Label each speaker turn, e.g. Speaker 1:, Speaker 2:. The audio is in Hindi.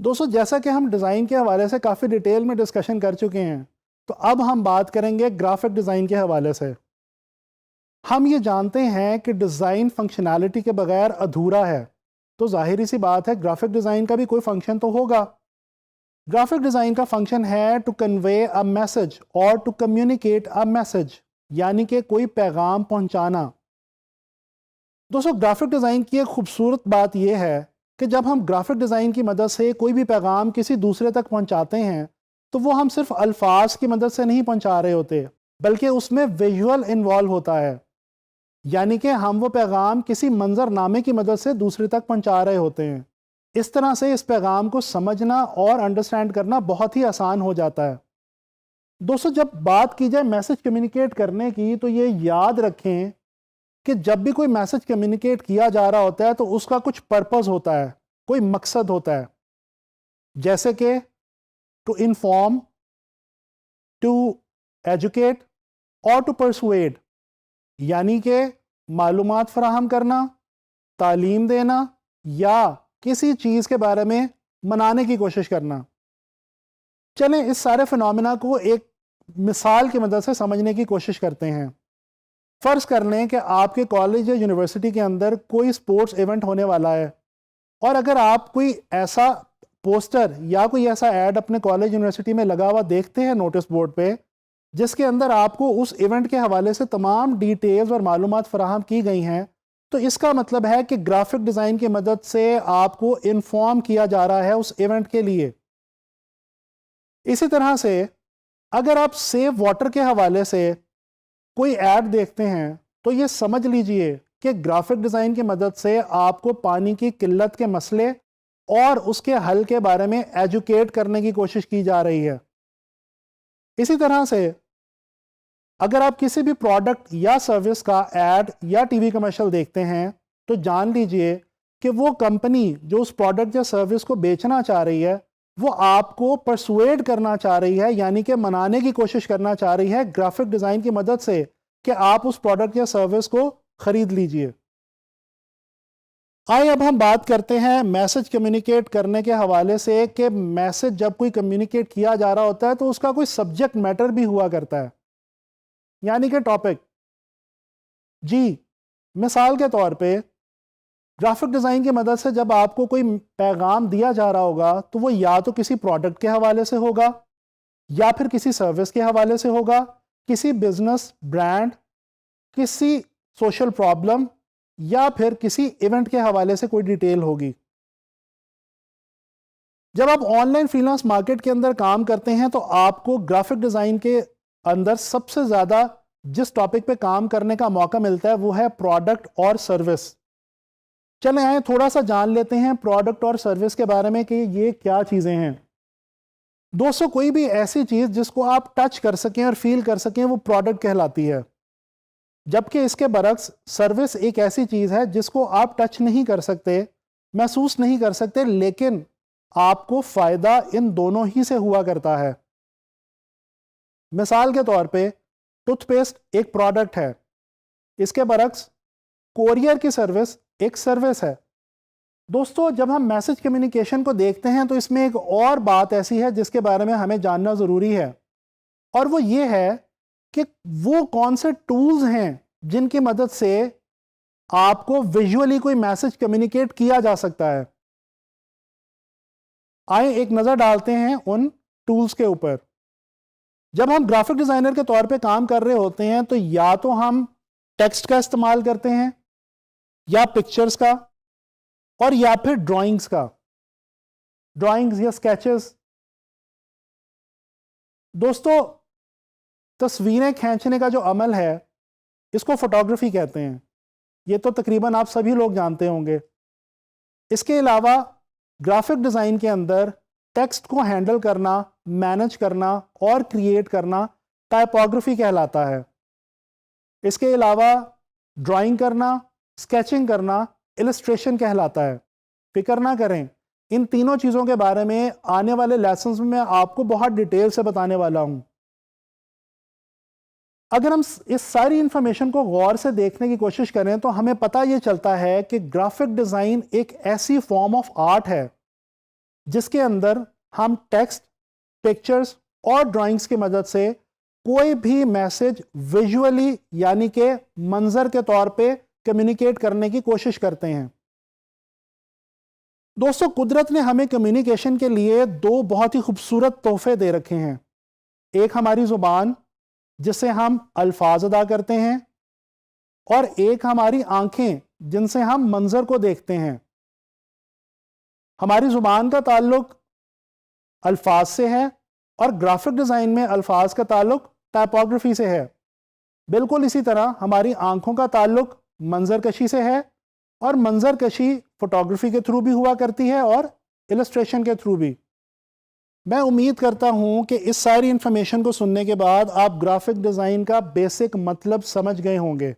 Speaker 1: दोस्तों, जैसा कि हम डिज़ाइन के हवाले से काफ़ी डिटेल में डिस्कशन कर चुके हैं, तो अब हम बात करेंगे ग्राफिक डिज़ाइन के हवाले से। हम ये जानते हैं कि डिज़ाइन फंक्शनैलिटी के बगैर अधूरा है, तो ज़ाहिरी सी बात है ग्राफिक डिज़ाइन का भी कोई फंक्शन तो होगा। ग्राफिक डिज़ाइन का फंक्शन है टू कन्वे अ मैसेज और टू कम्युनिकेट अ मैसेज, यानी कि कोई पैगाम पहुंचाना। दोस्तों, ग्राफिक डिज़ाइन की एक खूबसूरत बात यह है कि जब हम ग्राफिक डिज़ाइन की मदद से कोई भी पैगाम किसी दूसरे तक पहुंचाते हैं, तो वो हम सिर्फ अल्फाज की मदद से नहीं पहुंचा रहे होते, बल्कि उसमें विजुअल इन्वॉल्व होता है। यानी कि हम वो पैगाम किसी मंजरनामे की मदद से दूसरे तक पहुंचा रहे होते हैं। इस तरह से इस पैगाम को समझना और अंडरस्टैंड करना बहुत ही आसान हो जाता है। दोस्तों, जब बात की जाए मैसेज कम्युनिकेट करने की, तो ये याद रखें कि जब भी कोई मैसेज कम्युनिकेट किया जा रहा होता है तो उसका कुछ पर्पस होता है, कोई मकसद होता है। जैसे कि टू इन्फॉर्म, टू एजुकेट और टू परसुएड, यानी कि मालूमात फराहम करना, तालीम देना या किसी चीज़ के बारे में मनाने की कोशिश करना। चलें इस सारे फिनोमेना को एक मिसाल की मदद से समझने की कोशिश करते हैं। फ़र्ज कर लें कि आपके कॉलेज या यूनिवर्सिटी के अंदर कोई स्पोर्ट्स इवेंट होने वाला है, और अगर आप कोई ऐसा पोस्टर या कोई ऐसा ऐड अपने कॉलेज यूनिवर्सिटी में लगा हुआ देखते हैं नोटिस बोर्ड पे, जिसके अंदर आपको उस इवेंट के हवाले से तमाम डिटेल्स और मालूमात फराहम की गई हैं, तो इसका मतलब है कि ग्राफिक डिज़ाइन की मदद से आपको इन्फॉर्म किया जा रहा है उस इवेंट के लिए। इसी तरह से अगर आप सेव वाटर के हवाले से कोई ऐड देखते हैं, तो ये समझ लीजिए कि ग्राफिक डिज़ाइन की मदद से आपको पानी की किल्लत के मसले और उसके हल के बारे में एजुकेट करने की कोशिश की जा रही है। इसी तरह से अगर आप किसी भी प्रोडक्ट या सर्विस का ऐड या टीवी कमर्शियल देखते हैं, तो जान लीजिए कि वो कंपनी जो उस प्रोडक्ट या सर्विस को बेचना चाह रही है, वो आपको परसुएड करना चाह रही है, यानी कि मनाने की कोशिश करना चाह रही है ग्राफिक डिज़ाइन की मदद से कि आप उस प्रोडक्ट या सर्विस को खरीद लीजिए। आइए अब हम बात करते हैं मैसेज कम्युनिकेट करने के हवाले से कि मैसेज जब कोई कम्युनिकेट किया जा रहा होता है तो उसका कोई सब्जेक्ट मैटर भी हुआ करता है, यानी कि टॉपिक। जी, मिसाल के तौर पे ग्राफिक डिज़ाइन की मदद से जब आपको कोई पैगाम दिया जा रहा होगा, तो वो या तो किसी प्रोडक्ट के हवाले से होगा, या फिर किसी सर्विस के हवाले से होगा, किसी बिजनेस ब्रांड, किसी सोशल प्रॉब्लम, या फिर किसी इवेंट के हवाले से कोई डिटेल होगी। जब आप ऑनलाइन फ्रीलांस मार्केट के अंदर काम करते हैं, तो आपको ग्राफिक डिज़ाइन के अंदर सबसे ज़्यादा जिस टॉपिक पे काम करने का मौका मिलता है वो है प्रोडक्ट और सर्विस। चलें आए थोड़ा सा जान लेते हैं प्रोडक्ट और सर्विस के बारे में कि ये क्या चीज़ें हैं। दोस्तों, कोई भी ऐसी चीज़ जिसको आप टच कर सकें और फील कर सकें, वो प्रोडक्ट कहलाती है। जबकि इसके बरक्स सर्विस एक ऐसी चीज़ है जिसको आप टच नहीं कर सकते, महसूस नहीं कर सकते, लेकिन आपको फ़ायदा इन दोनों ही से हुआ करता है। मिसाल के तौर पे टूथपेस्ट एक प्रोडक्ट है, इसके बरक्स कोरियर की सर्विस एक सर्विस है। दोस्तों, जब हम मैसेज कम्युनिकेशन को देखते हैं, तो इसमें एक और बात ऐसी है जिसके बारे में हमें जानना ज़रूरी है, और वो ये है कि वो कौन से टूल्स हैं जिनकी मदद से आपको विजुअली कोई मैसेज कम्युनिकेट किया जा सकता है। आए एक नज़र डालते हैं उन टूल्स के ऊपर। जब हम ग्राफिक डिज़ाइनर के तौर पे काम कर रहे होते हैं, तो या तो हम टेक्स्ट का इस्तेमाल करते हैं, या पिक्चर्स का, और या फिर ड्राइंग्स का, ड्राइंग्स या स्केचेस। दोस्तों, तस्वीरें खींचने का जो अमल है, इसको फोटोग्राफी कहते हैं। ये तो तकरीबन आप सभी लोग जानते होंगे। इसके अलावा ग्राफिक डिज़ाइन के अंदर टेक्स्ट को हैंडल करना, मैनेज करना और क्रिएट करना टाइपोग्राफी कहलाता है। इसके अलावा ड्राइंग करना, स्केचिंग करना इलस्ट्रेशन कहलाता है। फिक्र ना करें, इन तीनों चीज़ों के बारे में आने वाले लेसन्स में मैं आपको बहुत डिटेल से बताने वाला हूं। अगर हम इस सारी इंफॉर्मेशन को गौर से देखने की कोशिश करें, तो हमें पता ये चलता है कि ग्राफिक डिज़ाइन एक ऐसी फॉर्म ऑफ आर्ट है जिसके अंदर हम टेक्स्ट, पिक्चर्स और ड्राइंग्स की मदद से कोई भी मैसेज विजुअली यानी कि मंजर के तौर पे कम्युनिकेट करने की कोशिश करते हैं। दोस्तों, कुदरत ने हमें कम्युनिकेशन के लिए दो बहुत ही खूबसूरत तोहफे दे रखे हैं। एक हमारी ज़ुबान जिससे हम अल्फाज अदा करते हैं, और एक हमारी आंखें जिनसे हम मंजर को देखते हैं। हमारी ज़ुबान का ताल्लुक अल्फाज से है और ग्राफिक डिज़ाइन में अल्फाज का ताल्लुक टाइपोग्राफी से है। बिल्कुल इसी तरह हमारी आंखों का ताल्लुक मंजर कशी से है, और मंजर कशी फोटोग्राफी के थ्रू भी हुआ करती है और इलस्ट्रेशन के थ्रू भी। मैं उम्मीद करता हूं कि इस सारी इंफॉर्मेशन को सुनने के बाद आप ग्राफिक डिज़ाइन का बेसिक मतलब समझ गए होंगे।